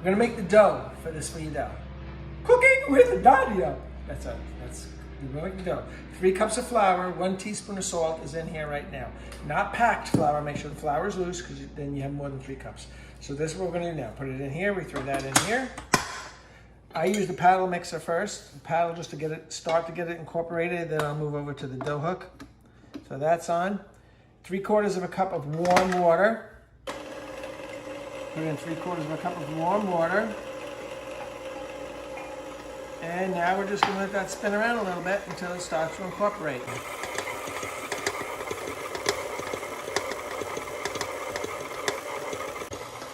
We're gonna make the dough for this sfogliatelle. Cooking with Nadia. That's we're making the dough. 3 cups of flour, 1 teaspoon of salt is in here right now. Not packed flour, make sure the flour is loose because then you have more than 3 cups. So this is what we're gonna do now. Put it in here, we throw that in here. I use the paddle mixer first. The paddle just to start to get it incorporated, then I'll move over to the dough hook. So that's on. 3/4 of a cup of warm water. Put in 3/4 of a cup of warm water. And now we're just gonna let that spin around a little bit until it starts to incorporate.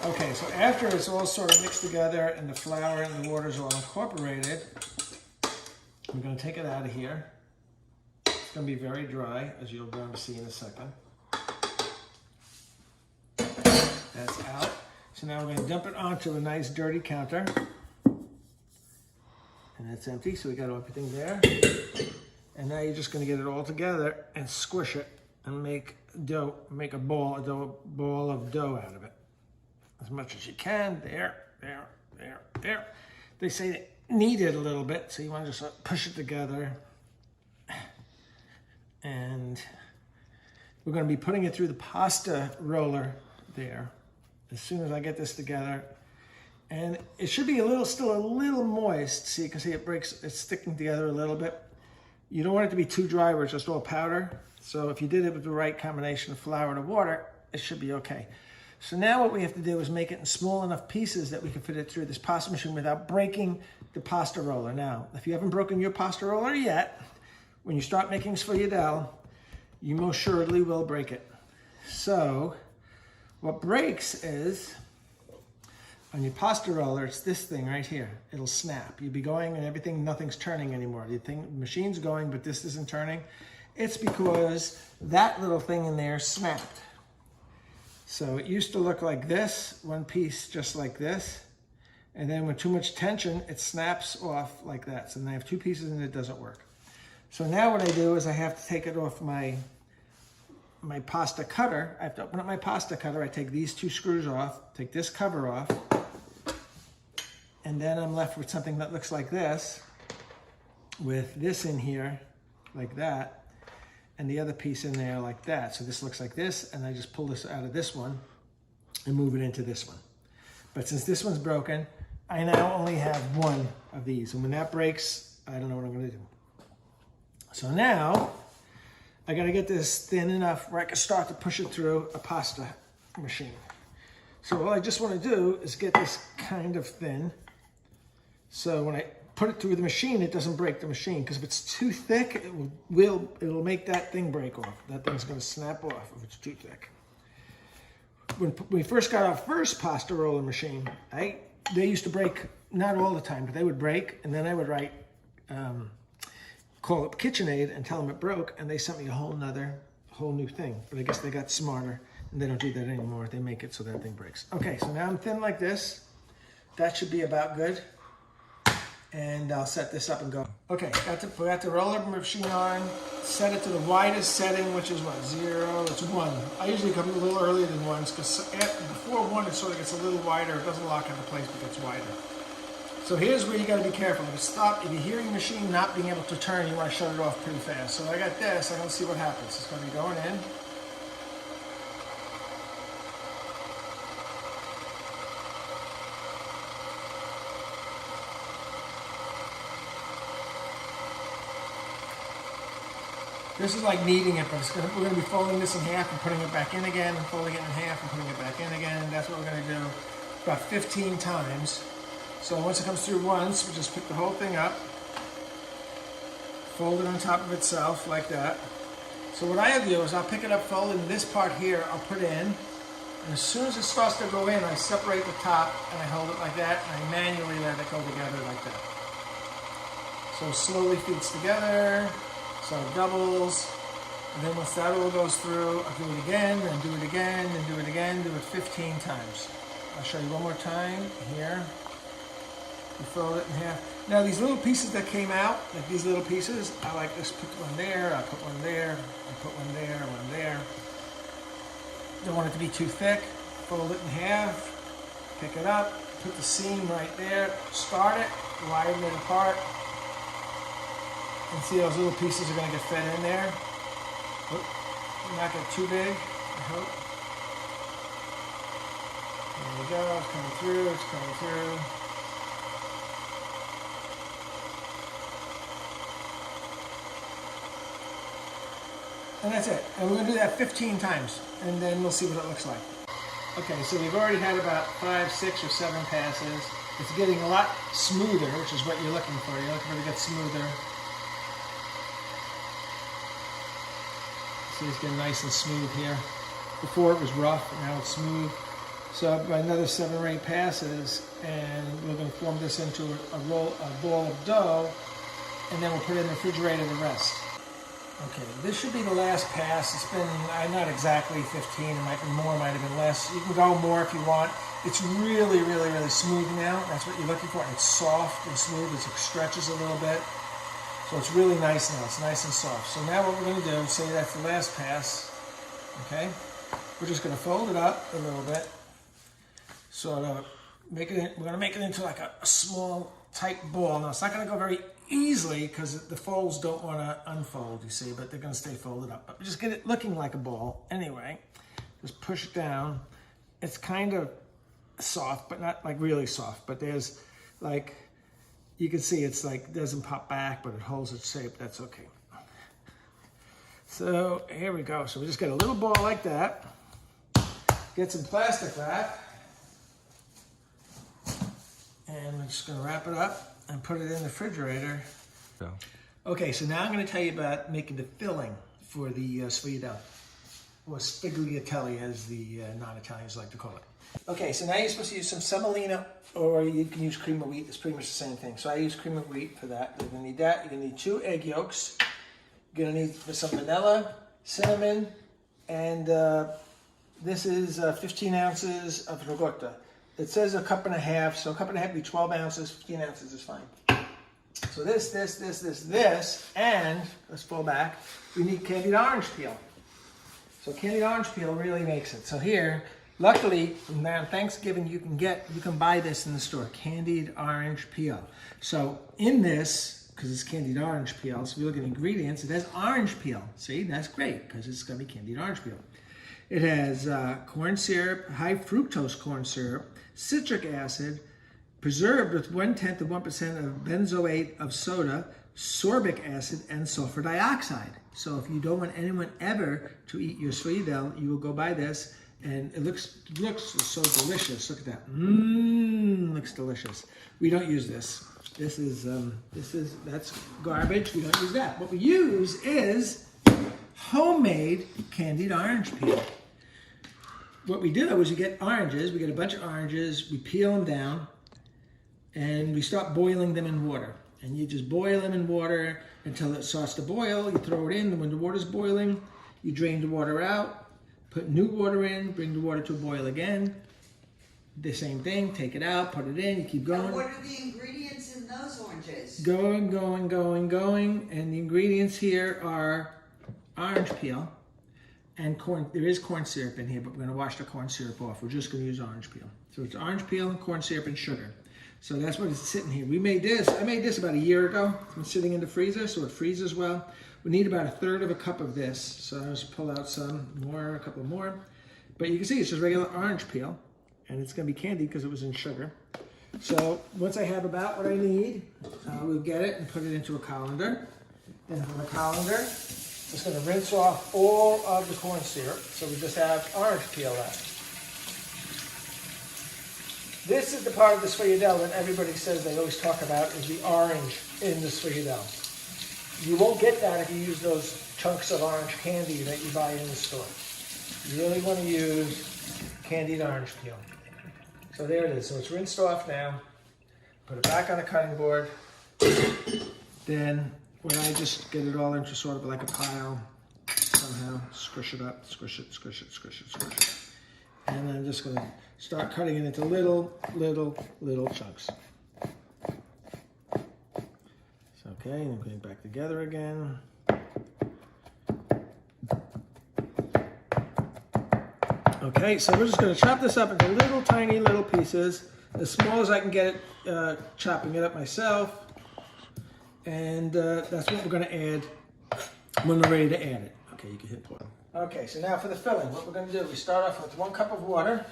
Okay, so after it's all sort of mixed together and the flour and the water is all incorporated, I'm gonna take it out of here. It's gonna be very dry, as you're going to see in a second. That's out. So now we're gonna dump it onto a nice dirty counter. And it's empty, so we got everything there. And now you're just gonna get it all together and squish it and make a ball of dough out of it. As much as you can, there. They say they knead it a little bit, so you wanna just push it together. And we're gonna be putting it through the pasta roller there. As soon as I get this together. And it should be still a little moist. See, you can see it's sticking together a little bit. You don't want it to be too dry where it's just all powder. So if you did it with the right combination of flour and water, it should be okay. So now what we have to do is make it in small enough pieces that we can fit it through this pasta machine without breaking the pasta roller. Now, if you haven't broken your pasta roller yet, when you start making sfogliatelle, you most surely will break it. So what breaks is, on your pasta roller, it's this thing right here. It'll snap. You'll be going and everything, nothing's turning anymore. You think the machine's going, but this isn't turning. It's because that little thing in there snapped. So it used to look like this, one piece just like this. And then with too much tension, it snaps off like that. So then I have 2 pieces and it doesn't work. So now what I do is I have to take it off my pasta cutter. I have to open up my pasta cutter. I take these 2 screws off, take this cover off, and then I'm left with something that looks like this, with this in here, like that, and the other piece in there like that. So this looks like this, and I just pull this out of this one and move it into this one. But since this one's broken, I now only have 1 of these. And when that breaks, I don't know what I'm gonna do. So now, I gotta get this thin enough where I can start to push it through a pasta machine. So all I just wanna do is get this kind of thin. So when I put it through the machine, it doesn't break the machine, because if it's too thick, it'll make that thing break off. That thing's gonna snap off if it's too thick. When we first got our first pasta roller machine, they used to break, not all the time, but they would break, and then I would call up KitchenAid and tell them it broke, and they sent me a whole new thing. But I guess they got smarter, and they don't do that anymore. They make it so that thing breaks. Okay, so now I'm thin like this. That should be about good. And I'll set this up and go. Okay, we got the roller machine on. Set it to the widest setting, which is what, 0, it's 1. I usually come a little earlier than 1, because before 1 it sort of gets a little wider. It doesn't lock into place, but it gets wider. So here's where you gotta be careful. If you're hearing the machine not being able to turn, you wanna shut it off pretty fast. So I got this, I'm gonna see what happens. It's gonna be going in. This is like kneading it, but we're going to be folding this in half and putting it back in again, and folding it in half and putting it back in again. And that's what we're going to do about 15 times. So once it comes through once, we just pick the whole thing up, fold it on top of itself like that. So what I do is I'll pick it up, fold it, and this part here I'll put in. And as soon as it starts to go in, I separate the top and I hold it like that, and I manually let it go together like that. So it slowly feeds together. So it doubles, and then once that all goes through, I'll do it again, and do it again, and do it again, do it 15 times. I'll show you one more time here. You fold it in half. Now these little pieces that came out, like these little pieces, I like this, put one there, I put one there, I put one there, one there. Don't want it to be too thick. Fold it in half, pick it up, put the seam right there, start it, widen it apart, and see those little pieces are going to get fed in there. Oop, not get too big, I hope. There we go, it's coming through, it's coming through. And that's it. And we're going to do that 15 times, and then we'll see what it looks like. Okay, so we've already had about 5, 6, or 7 passes. It's getting a lot smoother, which is what you're looking for. You're looking for it to get smoother. See, it's getting nice and smooth here. Before it was rough, now it's smooth. So by another 7 or 8 passes, and we're going to form this into a ball of dough, and then we'll put it in the refrigerator to rest. Okay, this should be the last pass. It's been, not exactly 15, it might be more, it might have been less. You can go more if you want. It's really, really, really smooth now. That's what you're looking for. And it's soft and smooth. It stretches a little bit. So it's really nice now. It's nice and soft. So now what we're going to do, say that's the last pass, okay? We're just going to fold it up a little bit. So we're going to make it into like a small, tight ball. Now, it's not going to go very easily because the folds don't want to unfold, you see, but they're going to stay folded up. But just get it looking like a ball anyway. Just push it down. It's kind of soft, but not like really soft. But there's like, you can see it's like, doesn't pop back, but it holds its shape. That's okay. So here we go. So we just get a little ball like that. Get some plastic wrap. And we're just going to wrap it up and put it in the refrigerator. Yeah. Okay, so now I'm going to tell you about making the filling for the sfogliatelle, or Sfogliatelle as the non-Italians like to call it. Okay, so now you're supposed to use some semolina, or you can use cream of wheat. It's pretty much the same thing. So I use cream of wheat for that. You're going to need that. You're going to need 2 egg yolks. You're going to need some vanilla, cinnamon, and this is 15 ounces of ricotta. It says a cup and a half, so a cup and a half would be 12 ounces, 15 ounces is fine. So this, and let's pull back, we need candied orange peel. So candied orange peel really makes it. So here, luckily, now Thanksgiving you can buy this in the store, candied orange peel. So in this, because it's candied orange peel, so if you look at the ingredients, it has orange peel. See, that's great, because it's going to be candied orange peel. It has corn syrup, high fructose corn syrup, citric acid, preserved with 1/10 of 1% of benzoate of soda, sorbic acid, and sulfur dioxide. So if you don't want anyone ever to eat your sfogliatelle, you will go buy this, and it looks so delicious. Look at that. Looks delicious. We don't use this. That's garbage. We don't use that. What we use is homemade candied orange peel. What we do is we get oranges, we get a bunch of oranges, we peel them down, and we start boiling them in water. And you just boil them in water until it starts to boil. You throw it in, and when the water's boiling, you drain the water out, put new water in, bring the water to a boil again. The same thing, take it out, put it in, you keep going. And what are the ingredients in those oranges? Going, and the ingredients here are orange peel and corn. There is corn syrup in here, but we're going to wash the corn syrup off. We're just going to use orange peel. So it's orange peel and corn syrup and sugar. So that's what it's sitting here. We made this. I made this about a year ago. It's been sitting in the freezer, so it freezes well. We need about 1/3 of a cup of this. So I'll just pull out some more, a couple more. But you can see it's just regular orange peel, and it's going to be candied because it was in sugar. So once I have about what I need, we'll get it and put it into a colander. Then from the colander, just going to rinse off all of the corn syrup, so we just have orange peel left. This is the part of the sfogliatelle that everybody says they always talk about, is the orange in the sfogliatelle. You won't get that if you use those chunks of orange candy that you buy in the store. You really want to use candied orange peel. So there it is. So it's rinsed off now. Put it back on the cutting board. Then when I just get it all into sort of like a pile, somehow squish it up, squish it. And then I'm just going to start cutting it into little chunks. Okay, and then putting it back together again. Okay, so we're just going to chop this up into tiny little pieces. as small as I can get it, chopping it up myself. And that's what we're gonna add when we're ready to add it. Okay, you can hit pause. Okay, so now for the filling, what we're gonna do, we start off with 1 cup of water.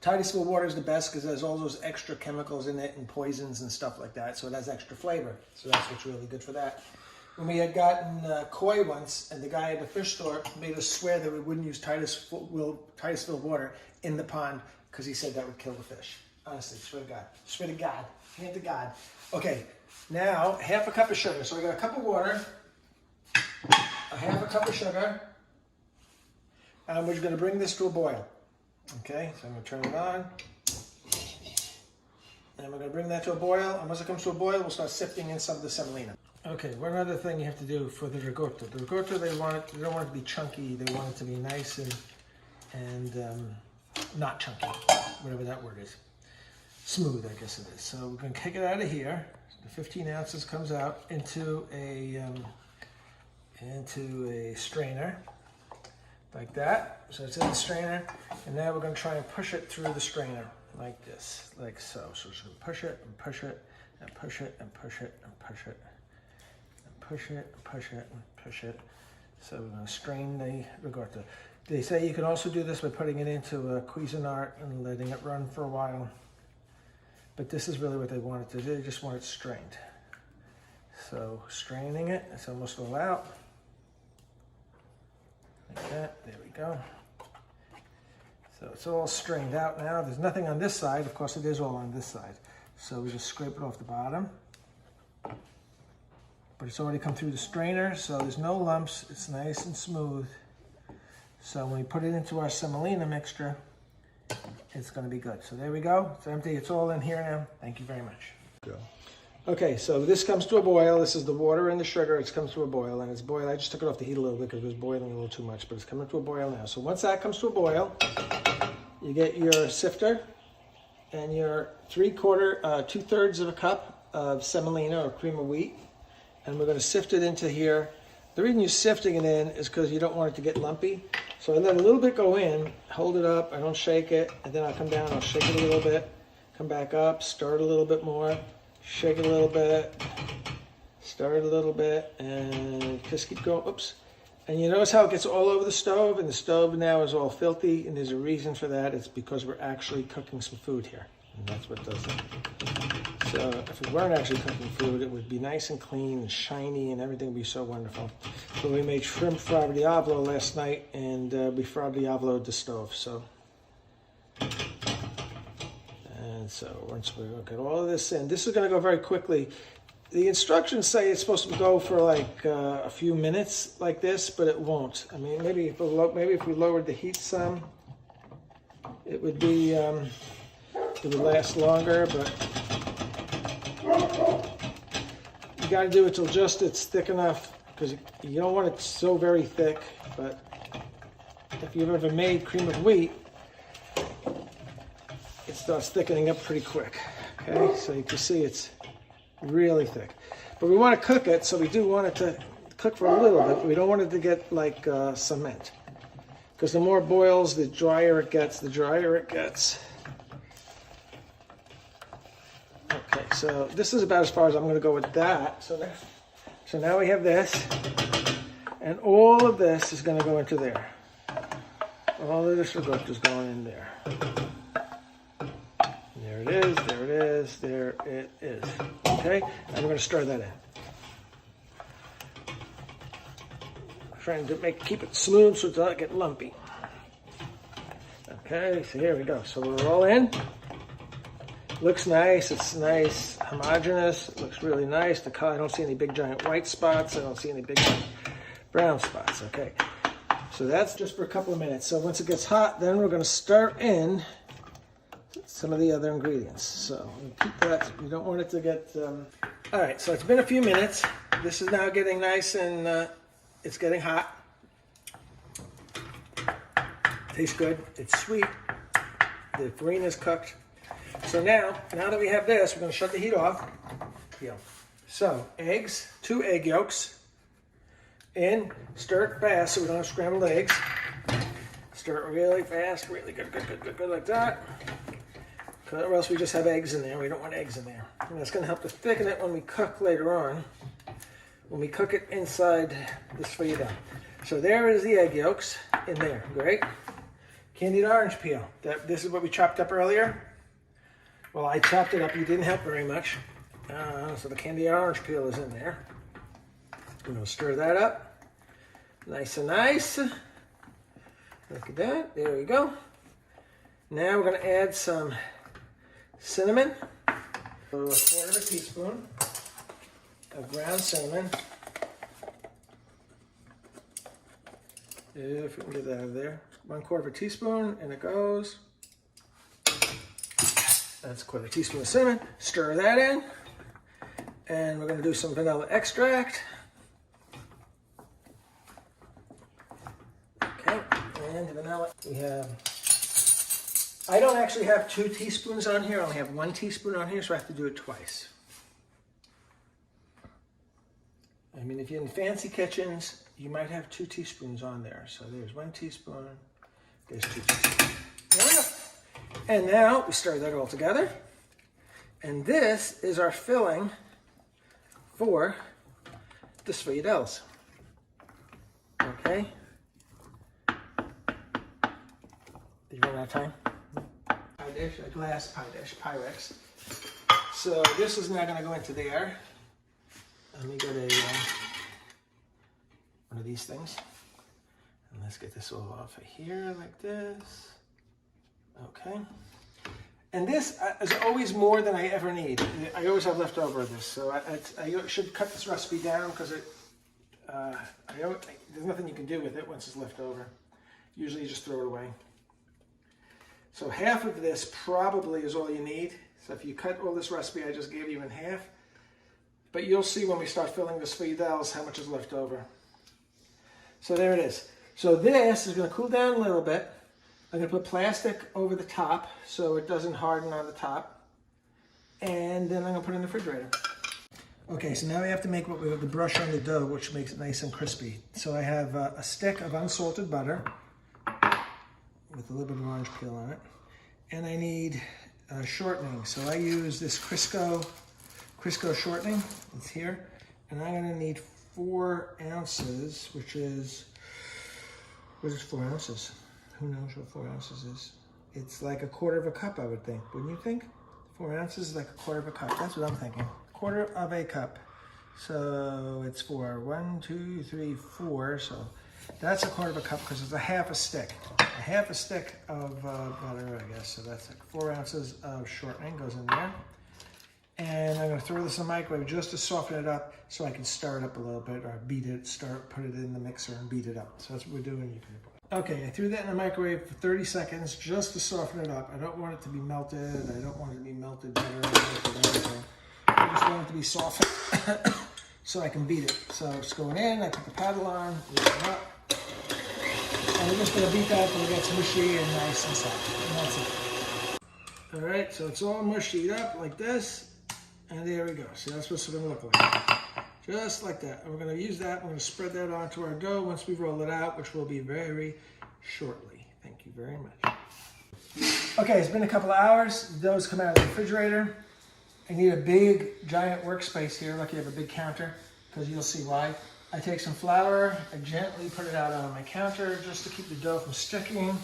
Titusville water is the best because there's all those extra chemicals in it and poisons and stuff like that, so it has extra flavor. So that's what's really good for that. When we had gotten koi once, and the guy at the fish store made us swear that we wouldn't use Titusville water in the pond because he said that would kill the fish. Honestly, swear to God. Swear to God. Hand to God. Okay, now 1/2 cup of sugar. So we got a cup of water, 1/2 cup of sugar, and we're going to bring this to a boil. Okay, so I'm going to turn it on. And we're going to bring that to a boil. And once it comes to a boil, we'll start sifting in some of the semolina. Okay, one other thing you have to do for the ricotta. The ricotta, they don't want it to be chunky. They want it to be nice and not chunky, whatever that word is. Smooth, I guess it is. So we're going to take it out of here. The 15 ounces comes out into a strainer. Like that. So it's in the strainer, and now we're going to try and push it through the strainer like this, like so. So we're just going to push it and push it and push it and push it and push it and push it and push it and push it. So we're going to strain the ricotta. They say you can also do this by putting it into a Cuisinart and letting it run for a while. But this is really what they want it to do. They just want it strained. So straining it, it's almost all out. Like that, there we go. So it's all strained out now. There's nothing on this side. Of course, it is all on this side. So we just scrape it off the bottom. But it's already come through the strainer, so there's no lumps. It's nice and smooth. So when we put it into our semolina mixture, it's going to be good. So there we go. It's empty. It's all in here now. Thank you very much. Go. Okay, so this comes to a boil. This is the water and the sugar. It's comes to a boil, and it's boiled. I just took it off the heat a little bit because it was boiling a little too much, but it's coming to a boil now. So once that comes to a boil, you get your sifter and your 2/3 of a cup of semolina or cream of wheat, and we're going to sift it into here. The reason you're sifting it in is because you don't want it to get lumpy. So I let a little bit go in, hold it up, I don't shake it, and then I'll come down, I'll shake it a little bit, come back up, stir it a little bit more, shake it a little bit, stir it a little bit, and just keep going. Oops. And you notice how it gets all over the stove, and the stove now is all filthy, and there's a reason for that. It's because we're actually cooking some food here, and that's what does it. So if we weren't actually cooking food, it would be nice and clean and shiny, and everything would be so wonderful. So we made shrimp fra diavolo last night, and we fra diavoloed the stove. So. And so once we get all of this in, this is going to go very quickly. The instructions say it's supposed to go for like a few minutes like this, but it won't. I mean, maybe if we lowered the heat some, it would be it would last longer. But you got to do it till just it's thick enough, because you don't want it so very thick. But if you've ever made cream of wheat, it starts thickening up pretty quick. Okay, so you can see it's really thick. But we want to cook it, so we do want it to cook for a little bit. We don't want it to get like cement, because the more boils, the drier it gets, Okay, so this is about as far as I'm going to go with that. So now we have this, and all of this is going to go into there. All of this ricotta is going in there. There it is, there it is, there it is. Okay, and we're going to stir that in. Trying to keep it smooth so it doesn't get lumpy. Okay, so here we go. So we're all in. Looks nice, it's nice, homogeneous, it looks really nice. The color, I don't see any big giant white spots, I don't see any big giant brown spots. Okay, so that's just for a couple of minutes. So once it gets hot, then we're going to stir in some of the other ingredients. So keep that, you don't want it to get... All right, so it's been a few minutes. This is now getting nice and it's getting hot. Tastes good, it's sweet. The farina is cooked. So now that we have this, we're going to shut the heat off. Yeah. So eggs, 2 egg yolks in, stir it fast so we don't have scrambled eggs. Stir it really fast, really good, like that. Or else we just have eggs in there. We don't want eggs in there. And that's going to help to thicken it when we cook later on. When we cook it inside the sfogliatelle. So there is the egg yolks in there. Great. Candied orange peel. This is what we chopped up earlier. Well, I chopped it up. You didn't help very much. So the candied orange peel is in there. I'm going to stir that up. Nice and nice. Look at that. There we go. Now we're going to add some cinnamon. So a quarter of a teaspoon of ground cinnamon. If we can get that out of there. 1/4 of a teaspoon, and it goes. That's a 1/4 teaspoon of cinnamon. Stir that in. And we're going to do some vanilla extract. Okay, and the vanilla. We have, I don't actually have 2 teaspoons on here. I only have 1 teaspoon on here, so I have to do it twice. I mean, if you're in fancy kitchens, you might have 2 teaspoons on there. So there's 1 teaspoon, there's 2 teaspoons. There we go. And now we stir that all together. And this is our filling for the sfogliatelles. Okay. Did you run out of time? Pie dish, a glass pie dish, Pyrex. So this is now going to go into there. Let me get one of these things. And let's get this all off of here like this. Okay. And this is always more than I ever need. I always have leftover of this. So I should cut this recipe down because there's nothing you can do with it once it's left over. Usually you just throw it away. So half of this probably is all you need. So if you cut all this recipe I just gave you in half, but you'll see when we start filling the sfogliatelles how much is left over. So there it is. So this is going to cool down a little bit. I'm going to put plastic over the top so it doesn't harden on the top. And then I'm going to put it in the refrigerator. Okay, so now we have to make what we have to brush on the dough, which makes it nice and crispy. So I have a stick of unsalted butter with a little bit of orange peel on it. And I need shortening. So I use this Crisco shortening. It's here. And I'm going to need 4 ounces, which is, what is 4 ounces? Who knows what 4 ounces is? It's like 1/4 cup, I would think. Wouldn't you think? 4 ounces is like 1/4 cup. That's what I'm thinking. 1/4 cup. So it's 4. 1, 2, 3, 4. So that's 1/4 cup because it's a half a stick. A half a stick of butter, I guess. So that's like 4 ounces of shortening goes in there. And I'm going to throw this in the microwave just to soften it up so I can stir it up a little bit or beat it, put it in the mixer and beat it up. So that's what we're doing. Okay, I threw that in the microwave for 30 seconds just to soften it up. I don't want it to be melted. I don't want it to be melted butter or anything. I just want it to be softened so I can beat it. So it's going in, I put the paddle on, lift it up. And we're just going to beat that until it gets mushy and nice and soft. And that's it. All right, so it's all mushied up like this. And there we go. See, that's what it's going to look like. Just like that. And we're going to use that. We're going to spread that onto our dough once we roll it out, which will be very shortly. Thank you very much. Okay, it's been a couple of hours. The dough's come out of the refrigerator. I need a big, giant workspace here. Lucky I have a big counter, because you'll see why. I take some flour. I gently put it out on my counter just to keep the dough from sticking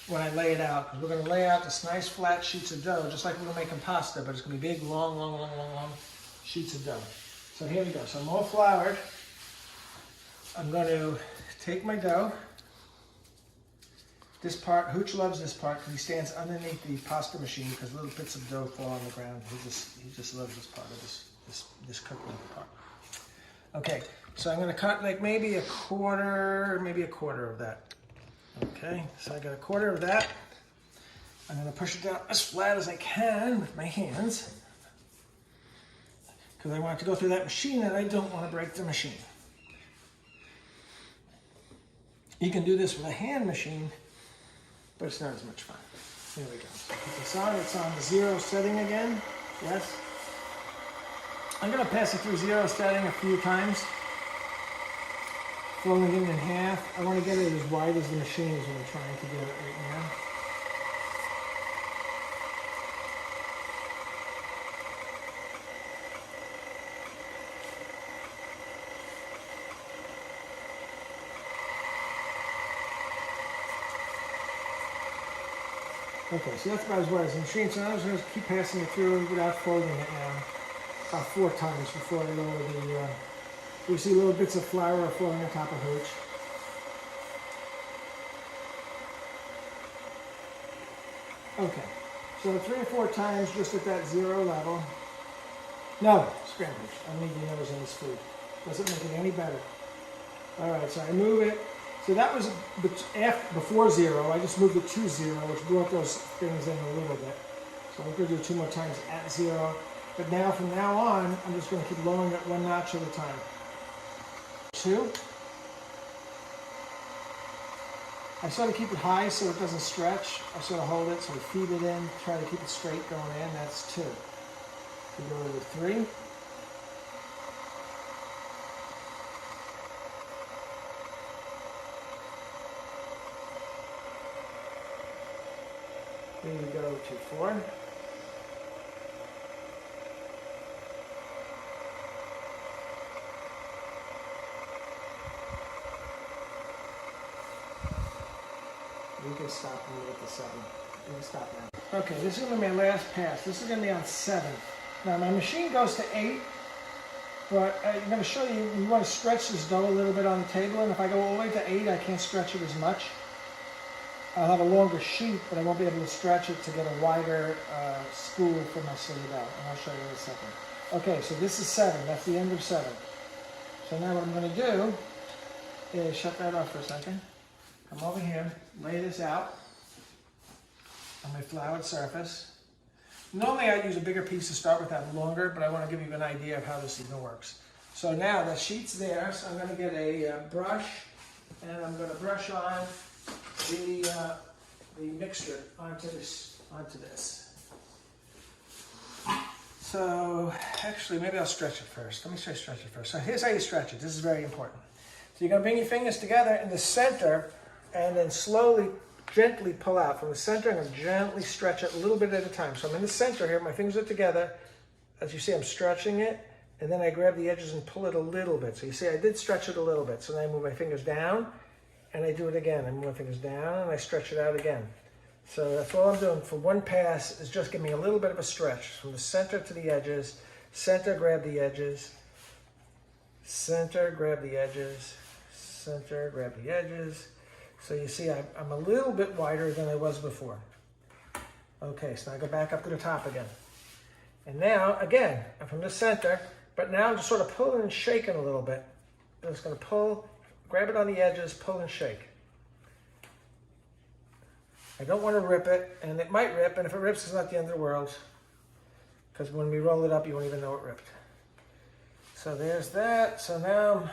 when I lay it out. Because we're going to lay out this nice flat sheets of dough, just like we're going to make pasta, but it's going to be big, long sheets of dough. So here we go. So I'm all floured. I'm going to take my dough. This part, Hooch loves this part because he stands underneath the pasta machine because little bits of dough fall on the ground. He just loves this part of this cooking part. Okay, so I'm going to cut like maybe a quarter of that. Okay, so I got a quarter of that. I'm going to push it down as flat as I can with my hands, because I want it to go through that machine and I don't want to break the machine. You can do this with a hand machine, but it's not as much fun. Here we go. Put this on. It's on the 0 setting again. Yes. I'm going to pass it through 0 setting a few times. folding it in half. I want to get it as wide as the machine is what I'm trying to get it right now. Okay, so that's about as wide as the machine. So now I'm just going to keep passing it through without folding it now. About 4 times before I lower the, you see little bits of flour falling on top of hooch. Okay, so 3 or 4 times just at that 0 level. No, scram hooch. I need your nose in this food. Doesn't make it any better. All right, so I move it. So that was before 0. I just moved it to 0, which brought those things in a little bit. So I'm going to do 2 more times at 0. But now, from now on, I'm just going to keep lowering it 1 notch at a time. 2. I sort of keep it high so it doesn't stretch. I sort of hold it, so I feed it in, try to keep it straight going in. That's 2. We go to 3. Then we go to 4. We can stop when we get to 7. We can stop now. Okay, this is going to be my last pass. This is going to be on 7. Now my machine goes to 8, but I'm going to show you, you want to stretch this dough a little bit on the table, and if I go all the way to 8, I can't stretch it as much. I'll have a longer sheet, but I won't be able to stretch it to get a wider spool for my Sfogliatelle, and I'll show you in a second. Okay, so this is 7. That's the end of 7. So now what I'm going to do is shut that off for a second. Come over here, lay this out on my floured surface. Normally I'd use a bigger piece to start with, that longer, but I want to give you an idea of how this even works. So now the sheet's there, so I'm going to get a brush, and I'm going to brush on the mixture onto this. So actually, maybe I'll stretch it first. Let me stretch it first. So here's how you stretch it. This is very important. So you're going to bring your fingers together in the center, and then slowly, gently pull out. From the center, I'm going to gently stretch it a little bit at a time. So I'm in the center here, my fingers are together. As you see, I'm stretching it, and then I grab the edges and pull it a little bit. So you see, I did stretch it a little bit. So then I move my fingers down, and I do it again. I move my fingers down, and I stretch it out again. So that's all I'm doing for one pass, is just giving me a little bit of a stretch. From the center to the edges, center, grab the edges, center, grab the edges, center, grab the edges. So you see, I'm a little bit wider than I was before. Okay, so now I go back up to the top again. And now, again, I'm from the center, but now I'm just sort of pulling and shaking a little bit. I'm just going to pull, grab it on the edges, pull and shake. I don't want to rip it, and it might rip, and if it rips, it's not the end of the world, because when we roll it up, you won't even know it ripped. So there's that. So now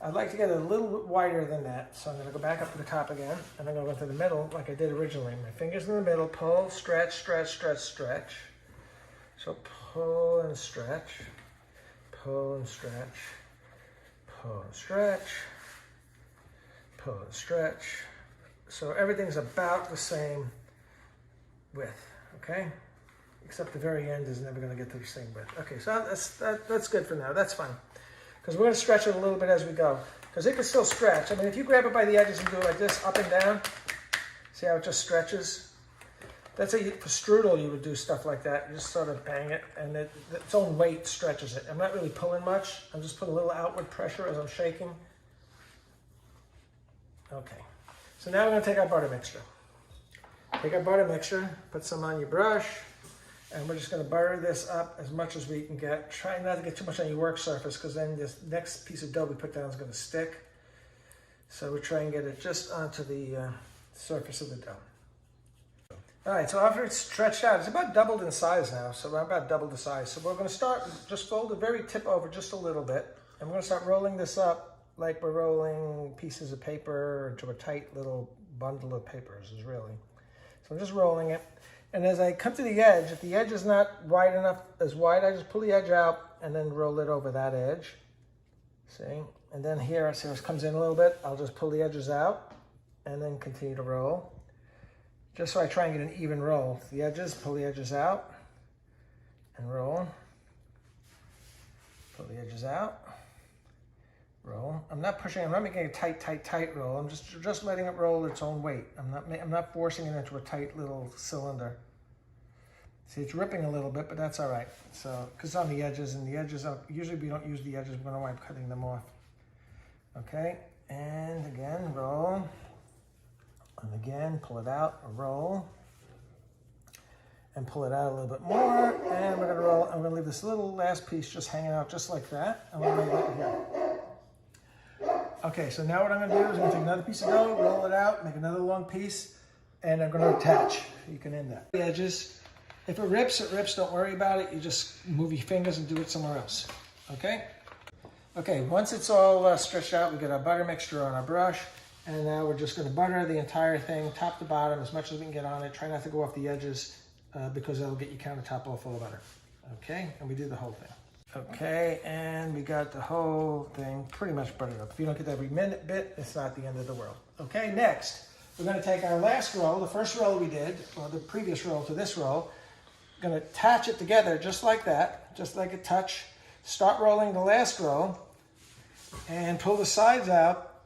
I'd like to get it a little bit wider than that. So I'm going to go back up to the top again, and I'm going to go into the middle like I did originally. My fingers in the middle, pull, stretch, stretch, stretch, stretch. So pull and stretch, pull and stretch, pull and stretch, pull and stretch. So everything's about the same width, okay? Except the very end is never going to get to the same width. Okay, so that's good for now. That's fine. Because we're going to stretch it a little bit as we go. Because it can still stretch. I mean, if you grab it by the edges and do it like this, up and down, see how it just stretches? That's how for strudel you would do stuff like that. You just sort of bang it, and its own weight stretches it. I'm not really pulling much. I'm just putting a little outward pressure as I'm shaking. Okay. So now we're going to take our butter mixture. Take our butter mixture, put some on your brush, and we're just going to butter this up as much as we can get. Try not to get too much on your work surface, because then this next piece of dough we put down is going to stick. So we try and get it just onto the surface of the dough. All right, so after it's stretched out, it's about doubled in size now, so we're about double the size. So we're going to start, just fold the very tip over just a little bit, and we're going to start rolling this up like we're rolling pieces of paper into a tight little bundle of papers, is really. So I'm just rolling it. And as I come to the edge, if the edge is not wide enough, as wide, I just pull the edge out and then roll it over that edge. See? And then here, see how it comes in a little bit? I'll just pull the edges out and then continue to roll. Just so I try and get an even roll. The edges, pull the edges out and roll. Pull the edges out, roll. I'm not pushing, I'm not making a tight roll. I'm just letting it roll its own weight. I'm not forcing it into a tight little cylinder. See, it's ripping a little bit, but that's all right. So, because it's on the edges, and the edges, usually we don't use the edges, we're gonna wind up cutting them off. Okay, and again, roll. And again, pull it out, roll. And pull it out a little bit more, and we're gonna roll. I'm gonna leave this little last piece just hanging out just like that. I'm gonna leave it here. Okay, so now what I'm gonna do is I'm gonna take another piece of dough, roll it out, make another long piece, and I'm gonna attach. You can end that. The edges, if it rips, don't worry about it. You just move your fingers and do it somewhere else, okay? Okay, once it's all stretched out, we get our butter mixture on our brush, and now we're just gonna butter the entire thing, top to bottom, as much as we can get on it. Try not to go off the edges, because that'll get your countertop all full of butter. Okay, and we do the whole thing. Okay, and we got the whole thing pretty much buttered up. If you don't get every minute bit, it's not the end of the world. Okay, next, we're gonna take our last roll, the first roll we did, or the previous roll to this roll, gonna attach it together just like that, just like a touch. Start rolling the last roll, and pull the sides out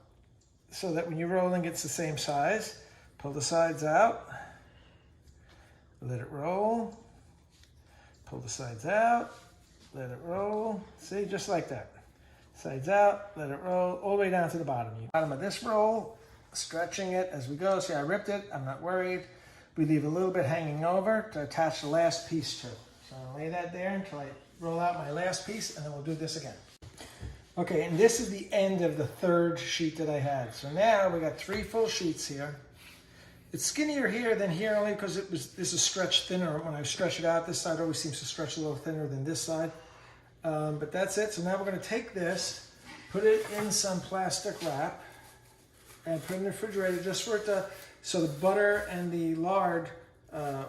so that when you're rolling, it's the same size. Pull the sides out. Let it roll, pull the sides out, let it roll. See, just like that. Sides out, let it roll, all the way down to the bottom. Bottom of this roll, stretching it as we go. See, I ripped it, I'm not worried. We leave a little bit hanging over to attach the last piece to. So I'll lay that there until I roll out my last piece, and then we'll do this again. Okay, and this is the end of the third sheet that I had. So now we got 3 full sheets here. It's skinnier here than here only because this is stretched thinner. When I stretch it out, this side always seems to stretch a little thinner than this side. But that's it. So now we're going to take this, put it in some plastic wrap, and put it in the refrigerator just for it to, so the butter and the lard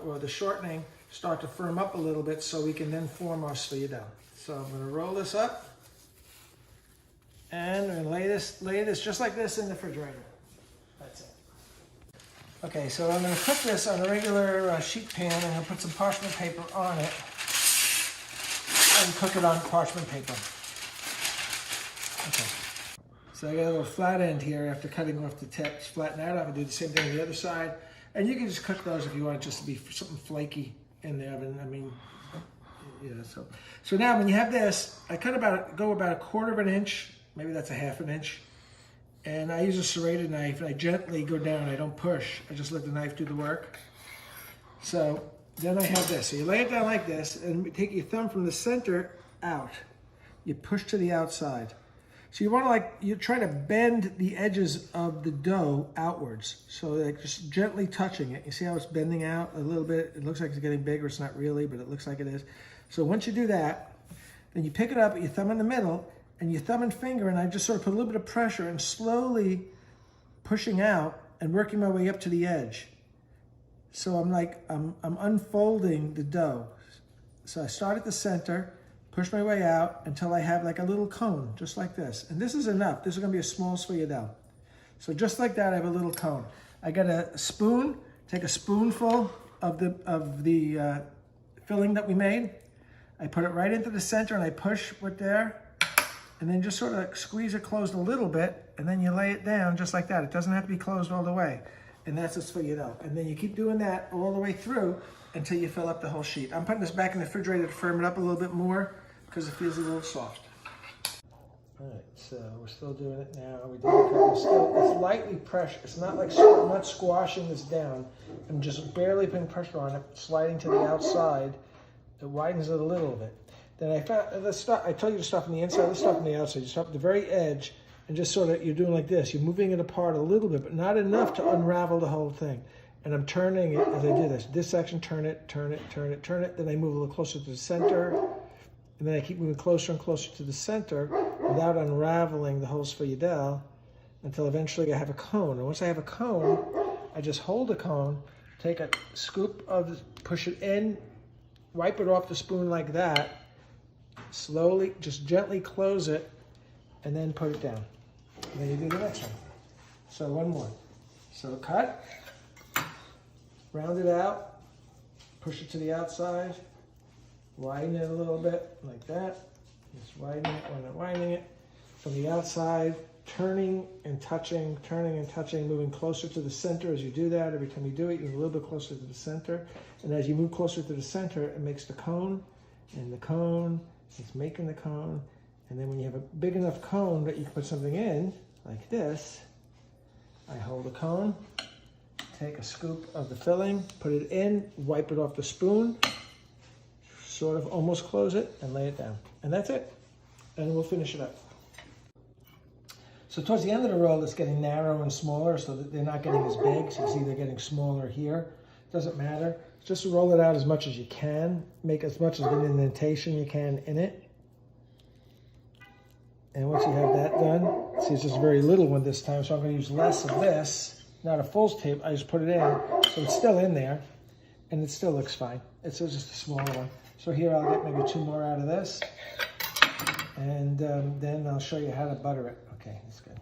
or the shortening start to firm up a little bit so we can then form our sfogliatelle. So I'm going to roll this up, and we're going to lay this just like this in the refrigerator. That's it. Okay, so I'm going to cook this on a regular sheet pan. I'm going to put some parchment paper on it and cook it on parchment paper. Okay. So I got a little flat end here after cutting off the tips. Flatten out. I'm going to do the same thing on the other side. And you can just cook those if you want it just to be something flaky in the oven. I mean, yeah, so now when you have this, I go about 1/4 of an inch, maybe that's a 1/2 inch. And I use a serrated knife, and I gently go down. I don't push. I just let the knife do the work. So then I have this. So you lay it down like this, and take your thumb from the center out. You push to the outside. So you want to you're trying to bend the edges of the dough outwards. So like just gently touching it. You see how it's bending out a little bit? It looks like it's getting bigger. It's not really, but it looks like it is. So once you do that, then you pick it up, your thumb in the middle, and your thumb and finger, and I just sort of put a little bit of pressure and slowly pushing out and working my way up to the edge. So I'm unfolding the dough. So I start at the center, push my way out until I have like a little cone, just like this. And this is enough. This is gonna be a small sfogliatelle. So just like that, I have a little cone. I got a spoon, take a spoonful of the filling that we made. I put it right into the center and I push with there. And then just sort of squeeze it closed a little bit, and then you lay it down just like that. It doesn't have to be closed all the way. And that's a sfogliatelle. And then you keep doing that all the way through until you fill up the whole sheet. I'm putting this back in the refrigerator to firm it up a little bit more because it feels a little soft. All right, so we're still doing it now. We did it's lightly pressure. It's not like I'm not squashing this down. I'm just barely putting pressure on it, sliding to the outside. It widens it a little bit. Then I told you to start from the inside, let's start from the outside. You start at the very edge and just sort of, you're doing like this. You're moving it apart a little bit, but not enough to unravel the whole thing. And I'm turning it as I do this. This section, turn it, turn it, turn it, turn it. Then I move a little closer to the center. And then I keep moving closer and closer to the center without unraveling the whole sfogliatelle until eventually I have a cone. And once I have a cone, I just hold the cone, take a scoop of, push it in, wipe it off the spoon like that, slowly, just gently close it, and then put it down. And then you do the next one. So one more. So cut, round it out, push it to the outside, widen it a little bit like that. Just widen it, widening it. From the outside, turning and touching, moving closer to the center as you do that. Every time you do it, you're a little bit closer to the center. And as you move closer to the center, it makes the cone, and the cone, it's making the cone. And then when you have a big enough cone that you can put something in, like this, I hold the cone, take a scoop of the filling, put it in, wipe it off the spoon, sort of almost close it, and lay it down. And that's it. And we'll finish it up. So towards the end of the roll, it's getting narrow and smaller, so that they're not getting as big. So you see they're getting smaller here. Doesn't matter. Just roll it out as much as you can. Make as much of an indentation you can in it. And once you have that done, see it's just a very little one this time, so I'm going to use less of this. Not a full tape, I just put it in, so it's still in there, and it still looks fine. It's still just a smaller one. So here I'll get maybe 2 more out of this, and then I'll show you how to butter it. Okay, that's good.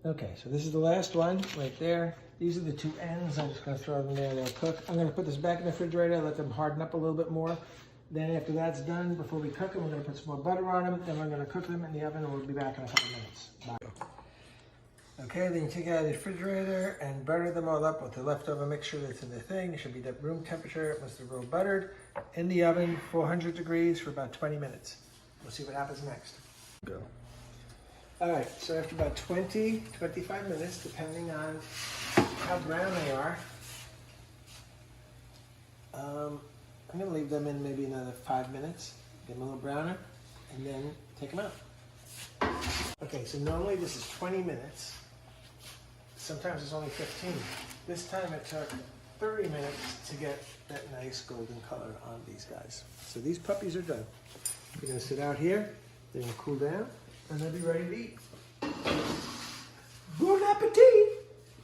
Okay, so this is the last one right there. These are the 2 ends. I'm just going to throw them there, they'll cook. I'm going to put this back in the refrigerator, let them harden up a little bit more. Then after that's done, before we cook them, we're going to put some more butter on them. Then we're going to cook them in the oven, and we'll be back in a couple minutes. Bye. Okay, then you take it out of the refrigerator and butter them all up with the leftover mixture that's in the thing. It should be at room temperature once they're all buttered. In the oven, 400 degrees for about 20 minutes. We'll see what happens next. Go. All right, so after about 20, 25 minutes, depending on how brown they are, I'm going to leave them in maybe another 5 minutes, get them a little browner, and then take them out. Okay, so normally this is 20 minutes. Sometimes it's only 15. This time it took 30 minutes to get that nice golden color on these guys. So these puppies are done. They're going to sit out here, they're going to cool down, and they'll be ready to eat.